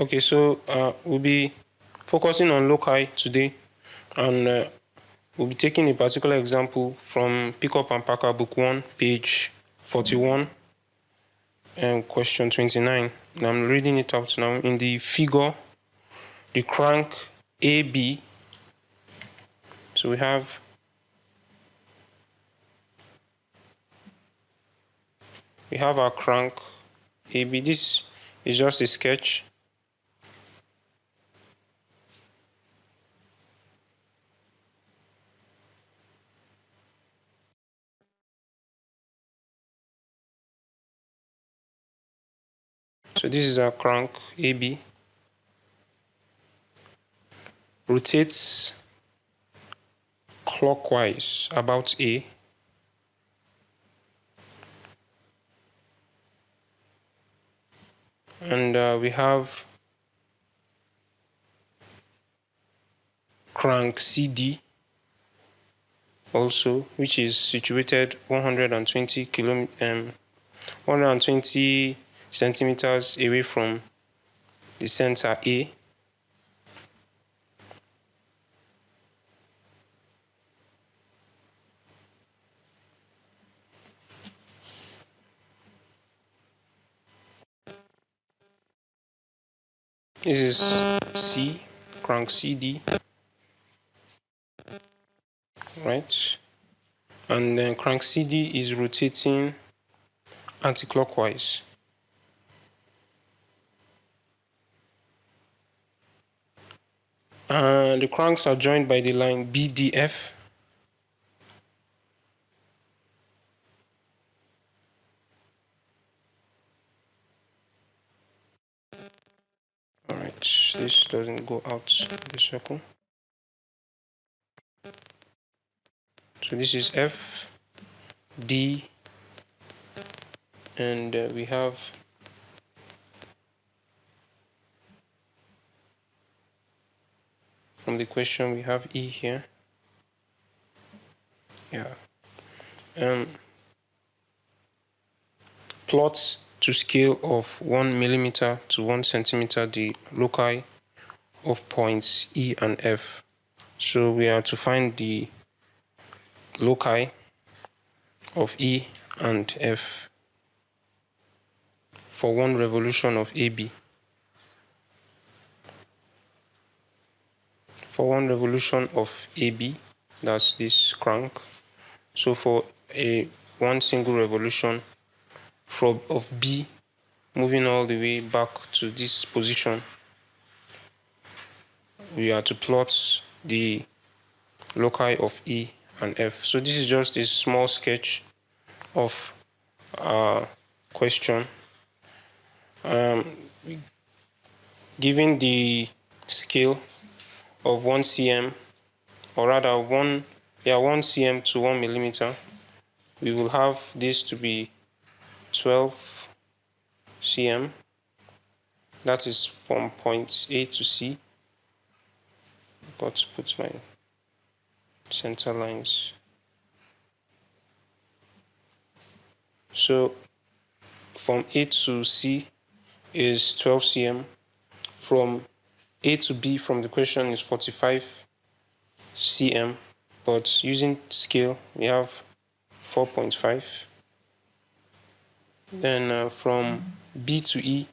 Okay, so we'll be focusing on loci today, and we'll be taking a particular example from Pickup and Packer book 1, page 41, and question 29. And I'm reading it out now. In the figure, the crank AB, so we have our crank AB. This is just a sketch. So this is our crank AB. Rotates clockwise about A. And we have crank CD also, which is situated 120 centimeters away from the center A. This is C, crank CD, right? And then crank CD is rotating anti-clockwise. And the cranks are joined by the line BDF. Alright, this doesn't go out the circle. So this is F, D, and we have from the question we have E here. Yeah. Plots to scale of 1 millimeter to 1 centimeter the loci of points E and F. So we are to find the loci of E and F for 1 revolution of AB. For 1 revolution of AB, that's this crank. So for one single revolution of B, moving all the way back to this position, we are to plot the loci of E and F. So this is just a small sketch of our question. Given the scale of 1 cm, or rather 1 cm to 1 millimeter, we will have this to be 12 cm. That is from point A to C. Got to put my center lines. So from A to C is 12 cm. From A to B from the question is 45 cm, but using scale we have 4.5. Then from B to E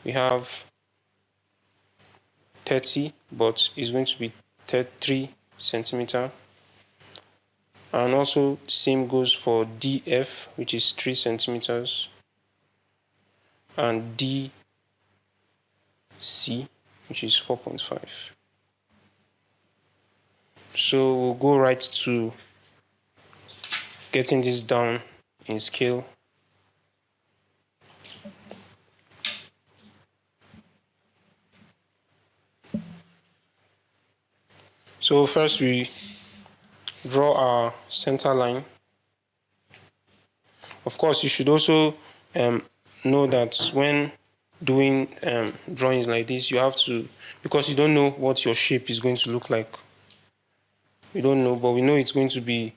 we have 30, but it's going to be 3 centimeter. And also same goes for DF, which is 3 centimeters, and DC, which is 4.5. So we'll go right to getting this down in scale. So first we draw our center line. Of course, you should also know that when doing drawings like this, you have to, because you don't know what your shape is going to look like. We don't know, but we know it's going to be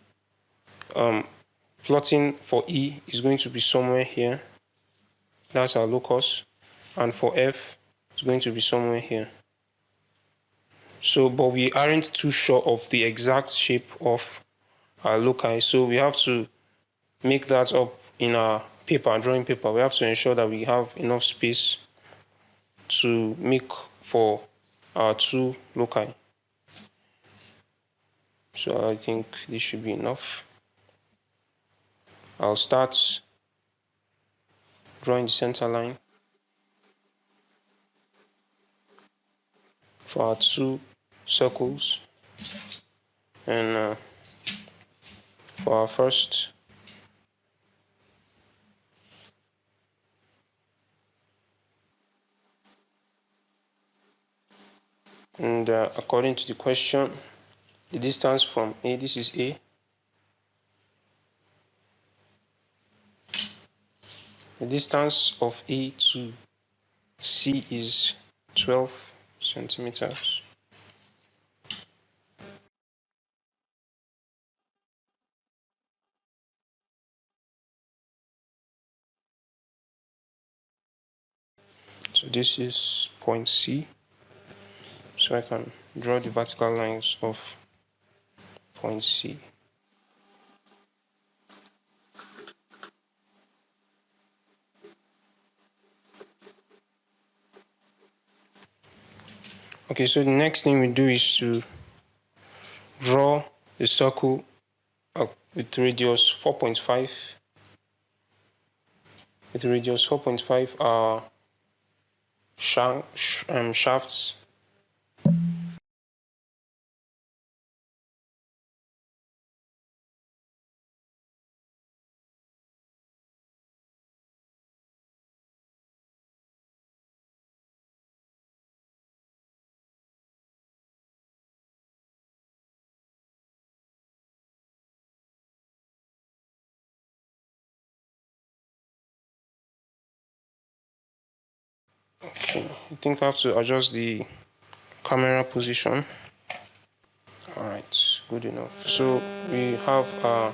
plotting for E is going to be somewhere here. That's our locus. And for F, It's going to be somewhere here. So, but we aren't too sure of the exact shape of our loci, so we have to make that up in our paper, drawing paper. We have to ensure that we have enough space to make for our two loci. So I think this should be enough. I'll start drawing the center line for our two circles, and for our first and according to the question, the distance from A, this is A, the distance of A to C is 12 centimeters. So this is point C. So I can draw the vertical lines of point C. Okay, so the next thing we do is to draw the circle with radius 4.5. With radius 4.5 are shafts. Okay, I think I have to adjust the camera position. Alright, good enough. So we have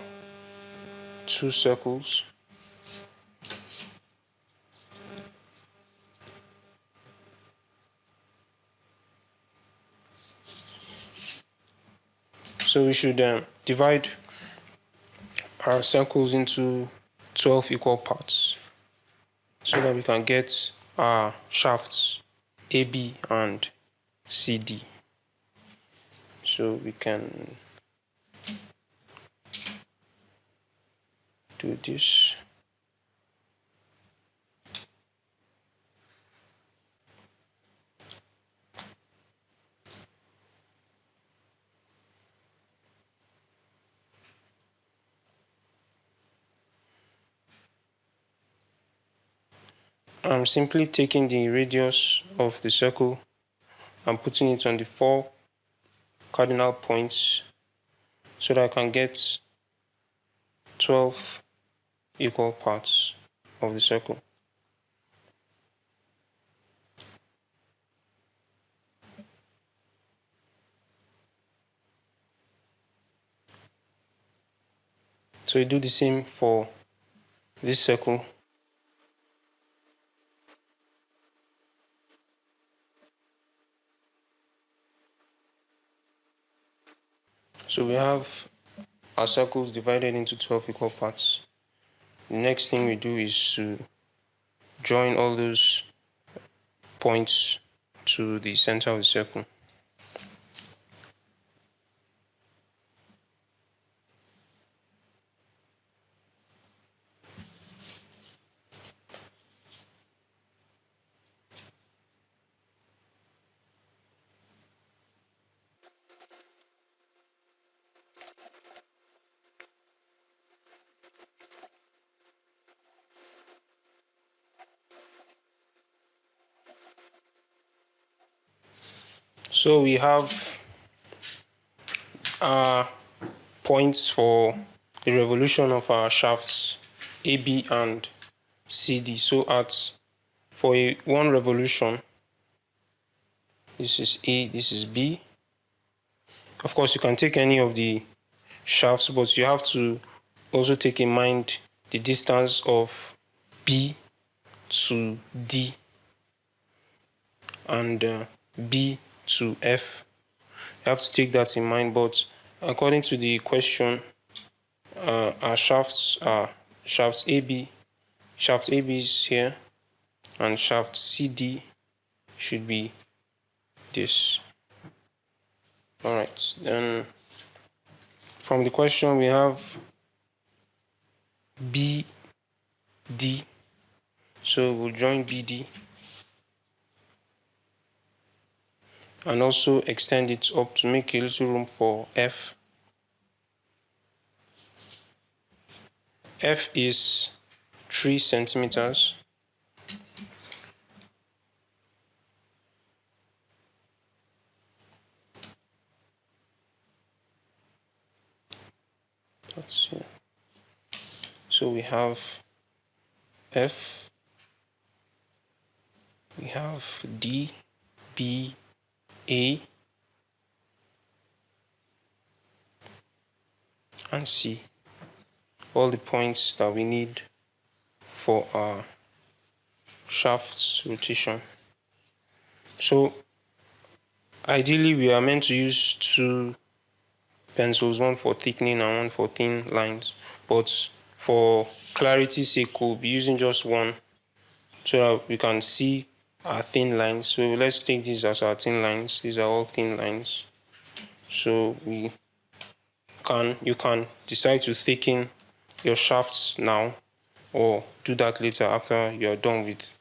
two circles. So we should divide our circles into 12 equal parts so that we can get our shafts AB and CD. So we can do this. I'm simply taking the radius of the circle and putting it on the 4 cardinal points so that I can get 12 equal parts of the circle. So we do the same for this circle. So we have our circles divided into 12 equal parts. The next thing we do is to join all those points to the center of the circle. So we have points for the revolution of our shafts AB and CD. So for one revolution, this is A, this is B. Of course, you can take any of the shafts, but you have to also take in mind the distance of B to D. and B to F. You have to take that in mind, but according to the question, our shafts are shafts AB. Shaft AB is here, and shaft CD should be this. All right, then from the question we have BD, so we'll join BD and also extend it up to make a little room for F. F is 3 centimeters. That's here. So we have F, we have D, B, A, and C. All the points that we need for our shaft's rotation. So ideally we are meant to use 2 pencils, one for thickening and one for thin lines, but for clarity's sake we'll be using just one so that we can see our thin lines. So let's take these as our thin lines. These are all thin lines. So you can decide to thicken your shafts now or do that later after you're done with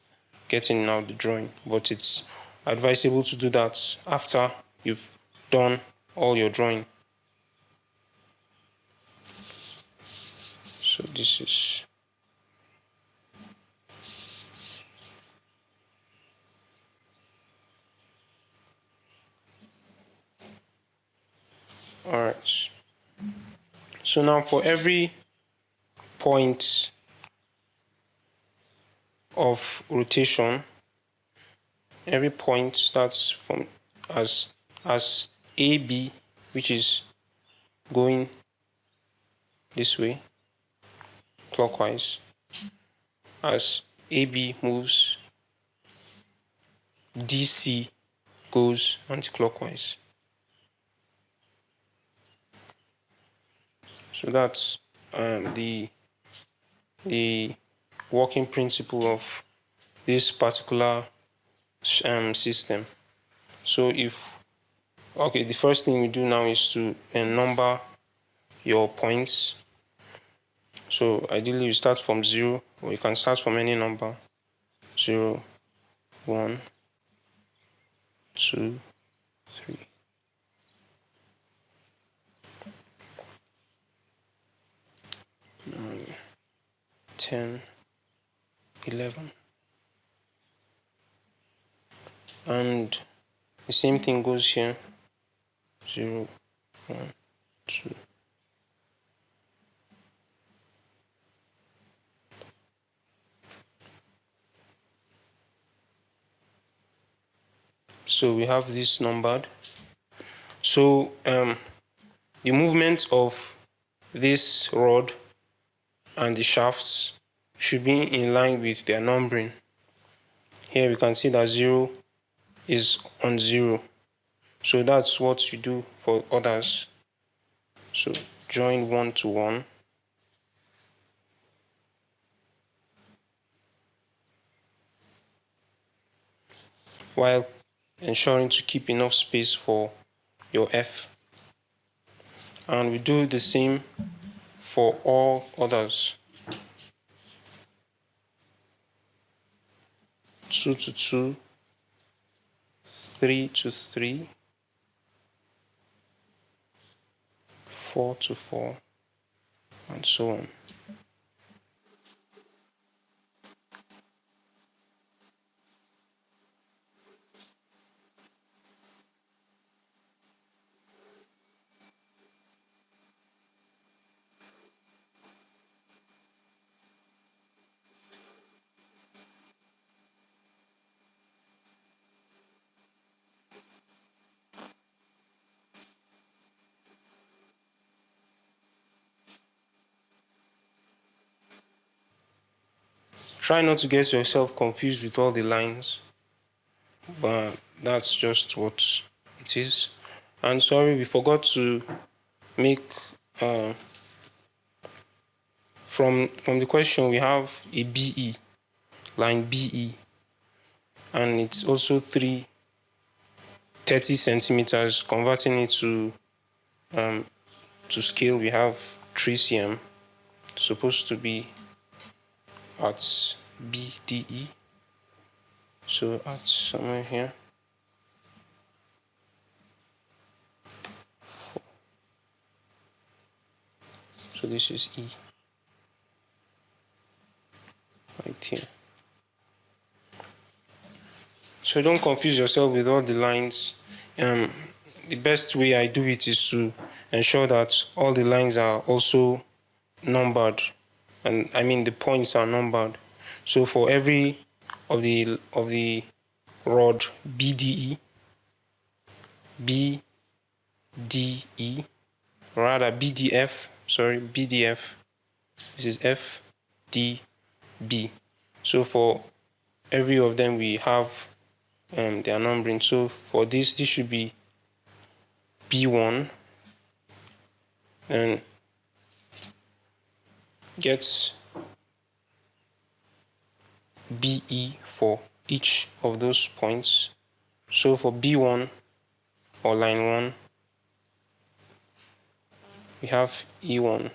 getting out the drawing, but it's advisable to do that after you've done all your drawing. So this is all right. So now for every point of rotation, every point starts from as AB, which is going this way clockwise. As AB moves, DC goes anti-clockwise. So that's the working principle of this particular system. So the first thing we do now is to number your points. So ideally you start from 0, or you can start from any number. 0, 1, 2, 3. 9, 10, 11. And the same thing goes here. 0, 1, 2. So we have this numbered. So the movement of this rod and the shafts should be in line with their numbering. Here we can see that 0 is on 0. So that's what you do for others. So join 1 to 1. While ensuring to keep enough space for your F. And we do the same for all others. 2 to 2, 3 to 3, 4 to 4, and so on. Try not to get yourself confused with all the lines. but that's just what it is. And sorry, we forgot to make from the question we have a BE, line BE, and it's also 30 centimeters. Converting it to scale, we have 3 cm, supposed to be at BDE, so at somewhere here. So this is E, right here. So don't confuse yourself with all the lines. The best way I do it is to ensure that all the lines are also numbered, and I mean the points are numbered. So for every of the rod BDE, BDE, rather BDF, sorry, BDF, this is FDB. So for every of them we have their numbering. So for this should be B1, and get BE for each of those points. So for B1 or line 1, we have E1.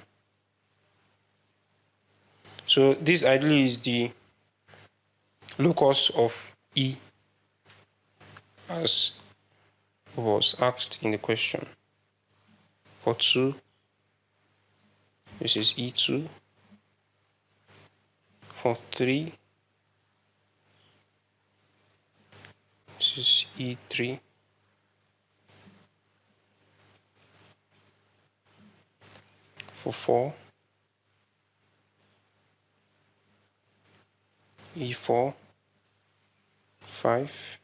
So this ideally is the locus of E as was asked in the question. For 2, this is E2. For 3, this is E3. For 4, E4, 5,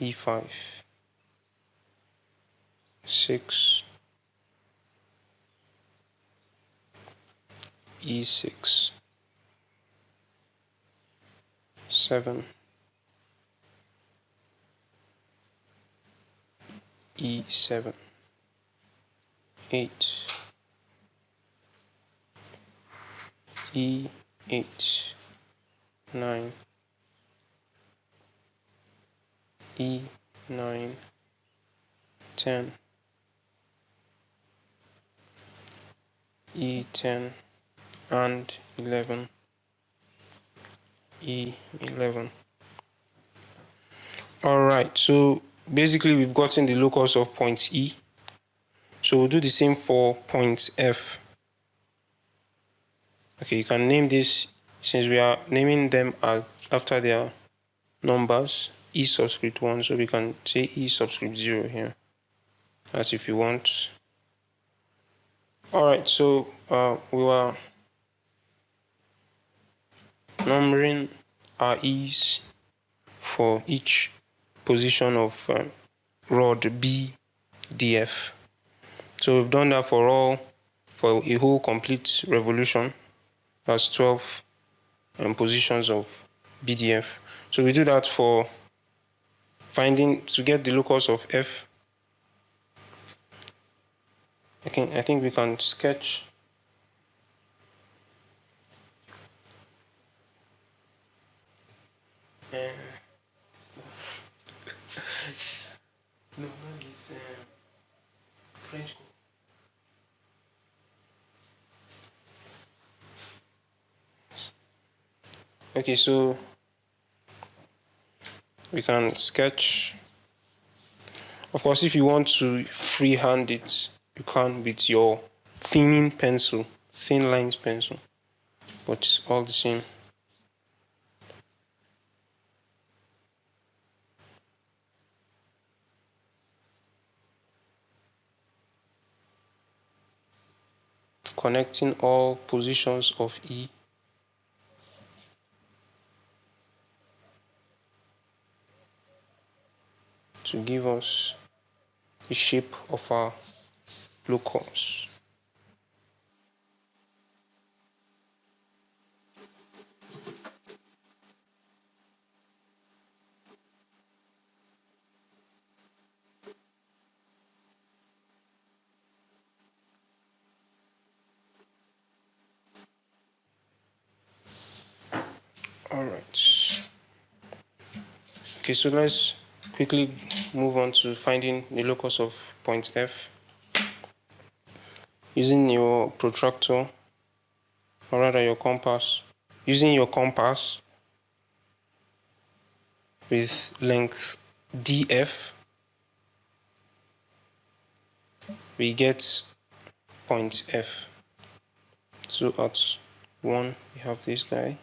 E5, 6, E6, 7, E7, 8, E8, 9, E9, 10, E10, and 11, E11. Alright, so basically we've gotten the locus of point E. So we'll do the same for point F. Okay, you can name this, since we are naming them after their numbers, E subscript 1, so we can say E subscript 0 here, as if you want. Alright, so we were numbering our E's for each position of rod BDF. So we've done that for a whole complete revolution. That's 12 positions of BDF. So we do that for to get the locus of F. I think we can sketch no, not this French. Okay, so we can sketch. Of course, if you want to freehand it, you can with your thin lines pencil, but it's all the same. Connecting all positions of E to give us the shape of our locus. All right. Okay, so let's quickly move on to finding the locus of point F. Using your protractor, or rather your compass. Using your compass with length DF, we get point F. So at 1, we have this guy.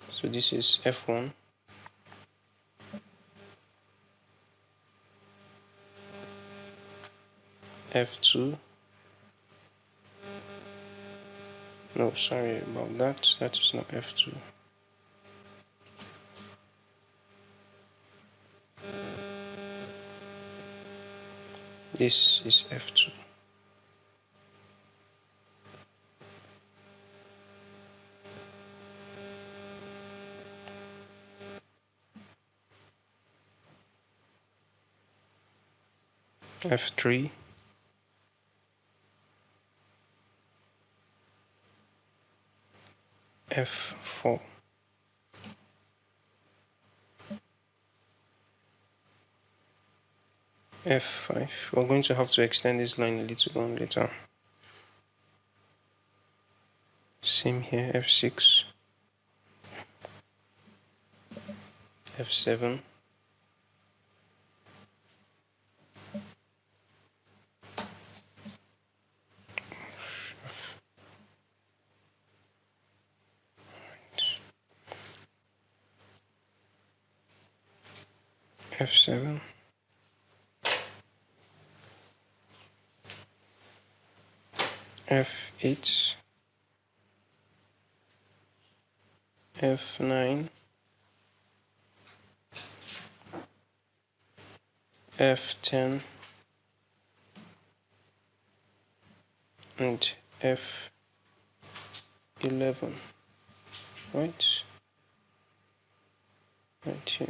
So this is F1. F2. No, sorry about that. That is not F2. This is F2. F3. F4. F5. We're going to have to extend this line a little on later. Same here, F6. F7. F7. F8. F9. F10. And F11. Right? Right here.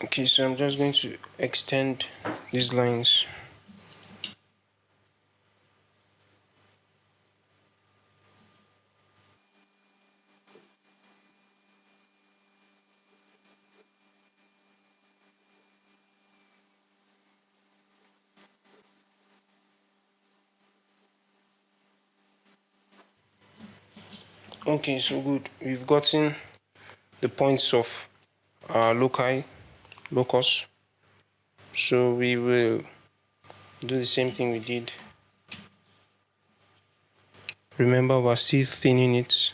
Okay, so I'm just going to extend these lines. Okay, so good. We've gotten the points of our locus. So we will do the same thing we did. Remember, we're still thinning it.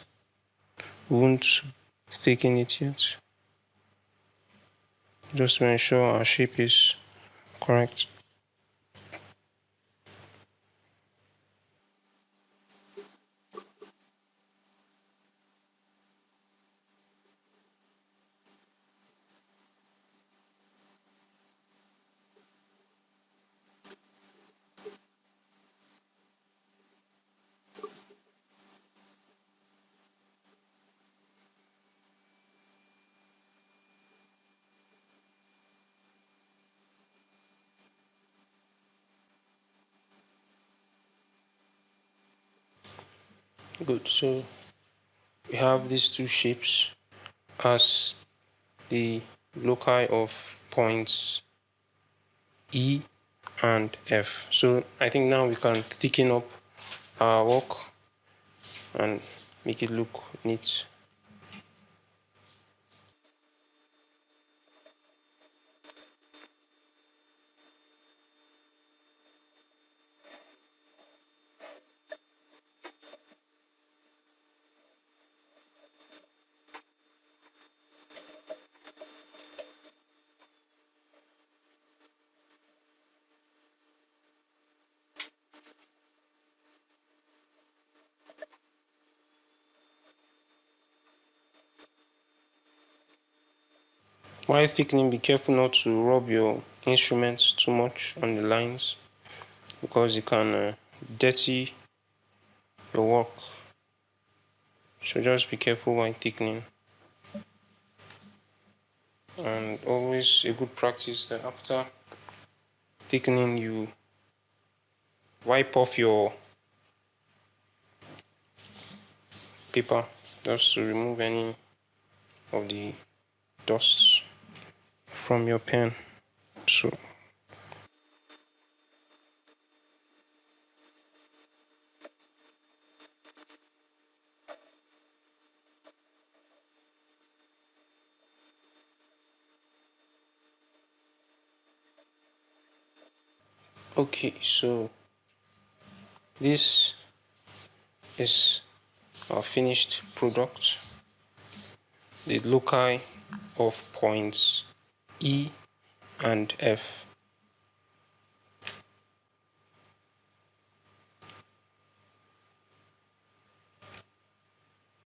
We won't thicken it yet. Just to ensure our shape is correct. Good. So we have these two shapes as the loci of points E and F. So I think now we can thicken up our work and make it look neat. While thickening, be careful not to rub your instruments too much on the lines because it can dirty your work. So just be careful while thickening. And always a good practice that after thickening, you wipe off your paper just to remove any of the dust from your pen. So okay, so this is our finished product, the loci of points E and F.